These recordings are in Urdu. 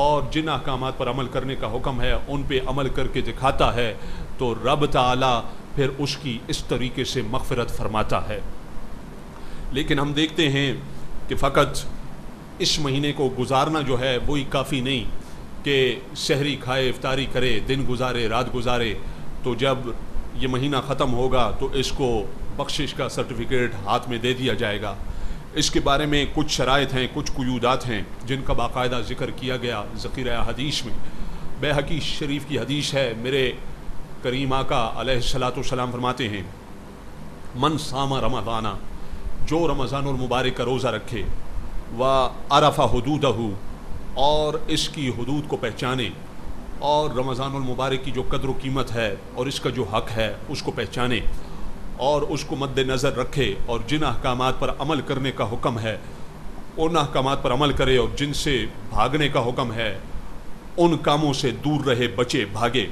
اور جن احکامات پر عمل کرنے کا حکم ہے ان پہ عمل کر کے دکھاتا ہے تو رب تعالیٰ پھر اس کی اس طریقے سے مغفرت فرماتا ہے۔ لیکن ہم دیکھتے ہیں کہ فقط اس مہینے کو گزارنا جو ہے وہی کافی نہیں کہ سحری کھائے افطاری کرے دن گزارے رات گزارے تو جب یہ مہینہ ختم ہوگا تو اس کو بخشش کا سرٹیفکیٹ ہاتھ میں دے دیا جائے گا۔ اس کے بارے میں کچھ شرائط ہیں، کچھ قیودات ہیں جن کا باقاعدہ ذکر کیا گیا ذخیرہ حدیث میں۔ بیہقی شریف کی حدیث ہے، میرے کریم آقا علیہ الصلاۃ والسلام فرماتے ہیں من صام رمضانہ، جو رمضان المبارک کا روزہ رکھے وعرف حدودہ، اور اس کی حدود کو پہچانے، اور رمضان المبارک کی جو قدر و قیمت ہے اور اس کا جو حق ہے اس کو پہچانے اور اس کو مد نظر رکھے، اور جن احکامات پر عمل کرنے کا حکم ہے ان احکامات پر عمل کرے، اور جن سے بھاگنے کا حکم ہے ان کاموں سے دور رہے، بچے، بھاگے۔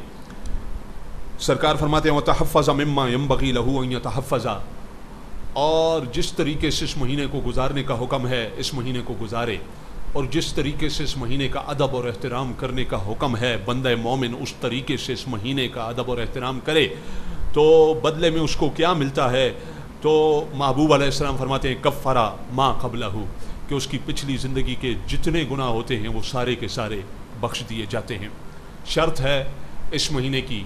سرکار فرماتے ہیں وَتَحَفَّظَ مِمَّا يَنبَغِي لَهُ أَن يَتَحَفَّظَ، اور جس طریقے سے اس مہینے کو گزارنے کا حکم ہے اس مہینے کو گزارے، اور جس طریقے سے اس مہینے کا ادب اور احترام کرنے کا حکم ہے بندہ مومن اس طریقے سے اس مہینے کا ادب اور احترام کرے تو بدلے میں اس کو کیا ملتا ہے؟ تو محبوب علیہ السلام فرماتے ہیں کفرا ما قبلہ، کہ اس کی پچھلی زندگی کے جتنے گناہ ہوتے ہیں وہ سارے کے سارے بخش دیے جاتے ہیں۔ شرط ہے اس مہینے کی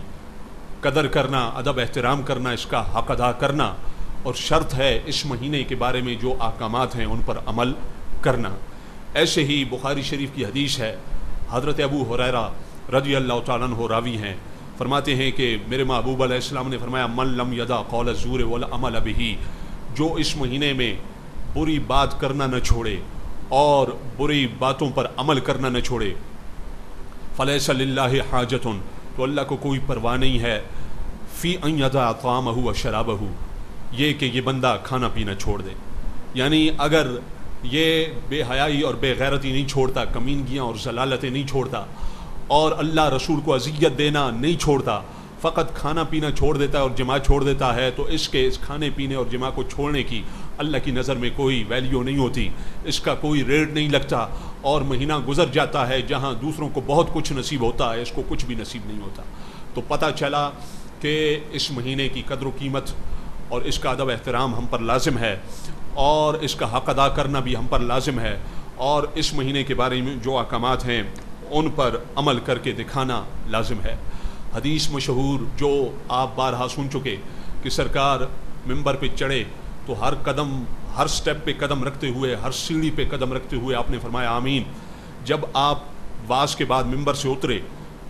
قدر کرنا، ادب احترام کرنا، اس کا حق ادا کرنا، اور شرط ہے اس مہینے کے بارے میں جو احکامات ہیں ان پر عمل کرنا۔ ایسے ہی بخاری شریف کی حدیث ہے، حضرت ابو ہریرہ رضی اللہ تعالیٰ عنہ راوی ہیں، فرماتے ہیں کہ میرے محبوب علیہ السلام نے فرمایا من لم یدع قول الزور والعمل بہ، جو اس مہینے میں بری بات کرنا نہ چھوڑے اور بری باتوں پر عمل کرنا نہ چھوڑے، فلیس للہ حاجۃ، تو اللہ کو کوئی پرواہ نہیں ہے، فی ان یدع طعامہ وشرابہ، یہ کہ یہ بندہ کھانا پینا چھوڑ دے۔ یعنی اگر یہ بے حیائی اور بے غیرتی نہیں چھوڑتا، کمینگیاں اور ضلالتیں نہیں چھوڑتا، اور اللہ رسول کو اذیت دینا نہیں چھوڑتا، فقط کھانا پینا چھوڑ دیتا ہے اور جماع چھوڑ دیتا ہے، تو اس کے اس کھانے پینے اور جماع کو چھوڑنے کی اللہ کی نظر میں کوئی ویلیو نہیں ہوتی، اس کا کوئی ریٹ نہیں لگتا، اور مہینہ گزر جاتا ہے جہاں دوسروں کو بہت کچھ نصیب ہوتا ہے، اس کو کچھ بھی نصیب نہیں ہوتا۔ تو پتہ چلا کہ اس مہینے کی قدر و قیمت اور اس کا ادب احترام ہم پر لازم ہے، اور اس کا حق ادا کرنا بھی ہم پر لازم ہے، اور اس مہینے کے بارے میں جو احکامات ہیں ان پر عمل کر کے دکھانا لازم ہے۔ حدیث مشہور جو آپ بارہا سن چکے کہ سرکار ممبر پہ چڑھے تو ہر قدم، ہر سٹیپ پہ قدم رکھتے ہوئے، ہر سیڑھی پہ قدم رکھتے ہوئے آپ نے فرمایا آمین۔ جب آپ واز کے بعد ممبر سے اترے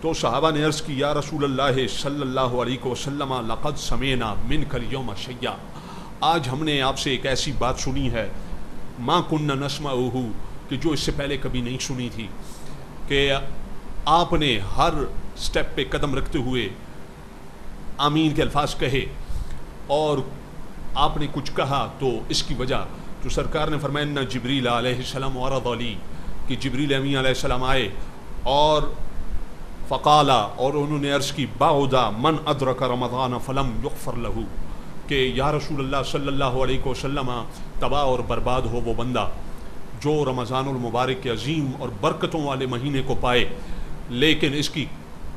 تو صحابہ نے عرض کی یا رسول اللہ صلی اللہ علیہ وسلم لقد سمعنا منک اليوم شیئا، آج ہم نے آپ سے ایک ایسی بات سنی ہے ما کننا نسمعہ، کہ جو اس سے پہلے کبھی نہیں سنی تھی، کہ آپ نے ہر سٹیپ پہ قدم رکھتے ہوئے آمین کے الفاظ کہے، اور آپ نے کچھ کہا تو اس کی وجہ، تو سرکار نے فرمایا ان جبریل علیہ السلام عرض علی، کہ جبریل امین علیہ السلام آئے اور فقالا، اور انہوں نے عرض کی بعدا من ادرک رمضان فلم یغفر لہ، کہ یا رسول اللہ صلی اللہ علیہ وسلم تباہ اور برباد ہو وہ بندہ جو رمضان المبارک کے عظیم اور برکتوں والے مہینے کو پائے لیکن اس کی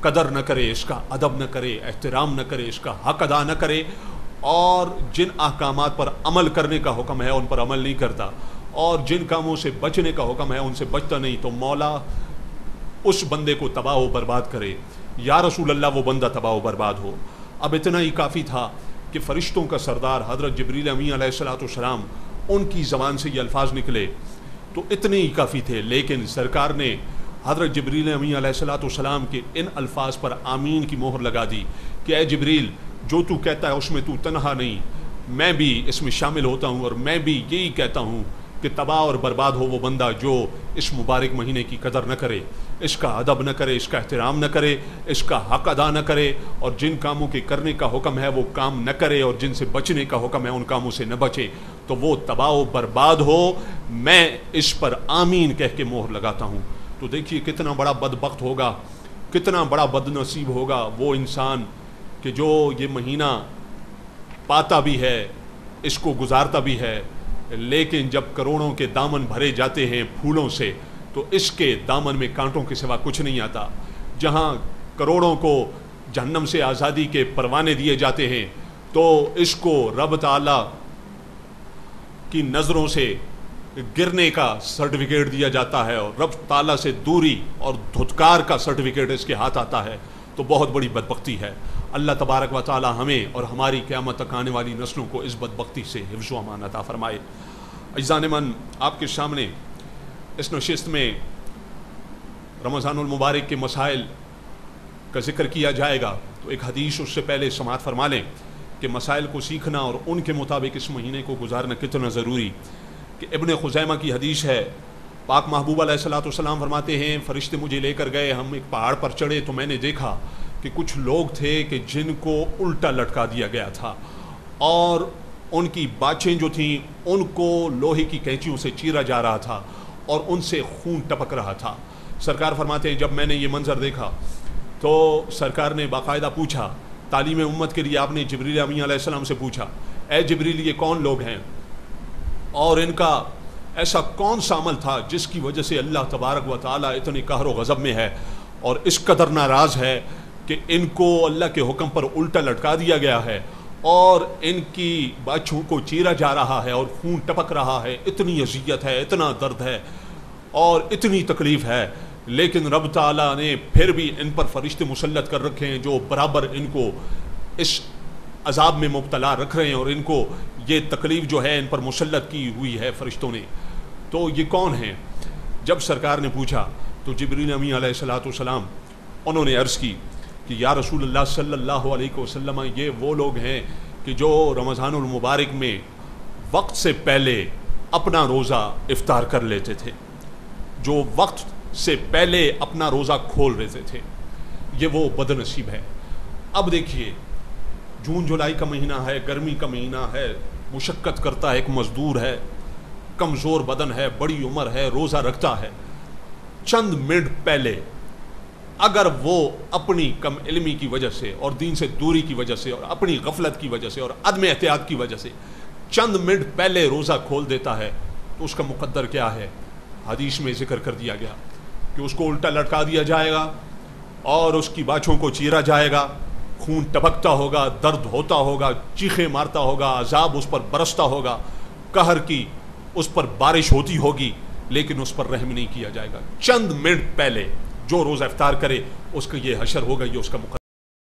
قدر نہ کرے، اس کا ادب نہ کرے، احترام نہ کرے، اس کا حق ادا نہ کرے، اور جن احکامات پر عمل کرنے کا حکم ہے ان پر عمل نہیں کرتا، اور جن کاموں سے بچنے کا حکم ہے ان سے بچتا نہیں، تو مولا اس بندے کو تباہ و برباد کرے۔ یا رسول اللہ وہ بندہ تباہ و برباد ہو۔ اب اتنا ہی کافی تھا کہ فرشتوں کا سردار حضرت جبریل امین علیہ الصلوۃ والسلام ان کی زبان سے یہ الفاظ نکلے تو اتنے ہی کافی تھے، لیکن سرکار نے حضرت جبریل امین علیہ الصلوۃ والسلام کے ان الفاظ پر آمین کی مہر لگا دی کہ اے جبریل، جو تو کہتا ہے اس میں تو تنہا نہیں، میں بھی اس میں شامل ہوتا ہوں، اور میں بھی یہی کہتا ہوں کہ تباہ اور برباد ہو وہ بندہ جو اس مبارک مہینے کی قدر نہ کرے، اس کا ادب نہ کرے، اس کا احترام نہ کرے، اس کا حق ادا نہ کرے، اور جن کاموں کے کرنے کا حکم ہے وہ کام نہ کرے، اور جن سے بچنے کا حکم ہے ان کاموں سے نہ بچے، تو وہ تباہ و برباد ہو۔ میں اس پر آمین کہہ کے مہر لگاتا ہوں۔ تو دیکھیے کتنا بڑا بدبخت ہوگا، کتنا بڑا بد نصیب ہوگا وہ انسان کہ جو یہ مہینہ پاتا بھی ہے، اس کو گزارتا بھی ہے، لیکن جب کروڑوں کے دامن بھرے جاتے ہیں پھولوں سے تو اس کے دامن میں کانٹوں کے سوا کچھ نہیں آتا. جہاں کروڑوں کو جہنم سے آزادی کے پروانے دیے جاتے ہیں تو اس کو رب تعالیٰ کی نظروں سے گرنے کا سرٹیفکیٹ دیا جاتا ہے اور رب تعالیٰ سے دوری اور دھتکار کا سرٹیفکیٹ اس کے ہاتھ آتا ہے. تو بہت بڑی بدبختی ہے. اللہ تبارک و تعالیٰ ہمیں اور ہماری قیامت تک آنے والی نسلوں کو اس بدبختی سے حفظ و امان عطا فرمائے. عزیزان من، آپ کے سامنے اس نشست میں رمضان المبارک کے مسائل کا ذکر کیا جائے گا. تو ایک حدیث اس سے پہلے سماعت فرما لیں کہ مسائل کو سیکھنا اور ان کے مطابق اس مہینے کو گزارنا کتنا ضروری. کہ ابن خزیمہ کی حدیث ہے، پاک محبوب علیہ الصلوۃ والسلام فرماتے ہیں فرشتے مجھے لے کر گئے، ہم ایک پہاڑ پر چڑھے تو میں نے دیکھا کہ کچھ لوگ تھے کہ جن کو الٹا لٹکا دیا گیا تھا اور ان کی باچیں جو تھیں ان کو لوہے کی کینچیوں سے چیرا جا رہا تھا اور ان سے خون ٹپک رہا تھا. سرکار فرماتے ہیں جب میں نے یہ منظر دیکھا تو سرکار نے باقاعدہ پوچھا، تعلیم امت کے لیے آپ نے جبریل امین علیہ السلام سے پوچھا، اے جبریل یہ کون لوگ ہیں اور ان کا ایسا کون سا عمل تھا جس کی وجہ سے اللہ تبارک و تعالیٰ اتنی قہر و غضب میں ہے اور اس قدر ناراض ہے کہ ان کو اللہ کے حکم پر الٹا لٹکا دیا گیا ہے اور ان کی باچھوں کو چیرا جا رہا ہے اور خون ٹپک رہا ہے. اتنی اذیت ہے، اتنا درد ہے اور اتنی تکلیف ہے، لیکن رب تعالیٰ نے پھر بھی ان پر فرشتے مسلط کر رکھے ہیں جو برابر ان کو اس عذاب میں مبتلا رکھ رہے ہیں اور ان کو یہ تکلیف جو ہے ان پر مسلط کی ہوئی ہے فرشتوں نے. تو یہ کون ہیں؟ جب سرکار نے پوچھا تو جبریل امین علیہ الصلوۃ والسلام انہوں نے عرض کی کہ یا رسول اللہ صلی اللہ علیہ وسلم یہ وہ لوگ ہیں کہ جو رمضان المبارک میں وقت سے پہلے اپنا روزہ افطار کر لیتے تھے، جو وقت سے پہلے اپنا روزہ کھول لیتے تھے. یہ وہ بد نصیب ہے. اب دیکھیے جون جولائی کا مہینہ ہے، گرمی کا مہینہ ہے، مشقت کرتا ہے، ایک مزدور ہے، کمزور بدن ہے، بڑی عمر ہے، روزہ رکھتا ہے. چند منٹ پہلے اگر وہ اپنی کم علمی کی وجہ سے اور دین سے دوری کی وجہ سے اور اپنی غفلت کی وجہ سے اور عدم احتیاط کی وجہ سے چند منٹ پہلے روزہ کھول دیتا ہے تو اس کا مقدر کیا ہے؟ حدیث میں ذکر کر دیا گیا کہ اس کو الٹا لٹکا دیا جائے گا اور اس کی باچھوں کو چیرا جائے گا، خون ٹپکتا ہوگا، درد ہوتا ہوگا، چیخیں مارتا ہوگا، عذاب اس پر برستا ہوگا، قہر کی اس پر بارش ہوتی ہوگی، لیکن اس پر رحم نہیں کیا جائے گا. چند منٹ پہلے جو روزہ افطار کرے اس کا یہ حشر ہوگا، یہ اس کا مقدر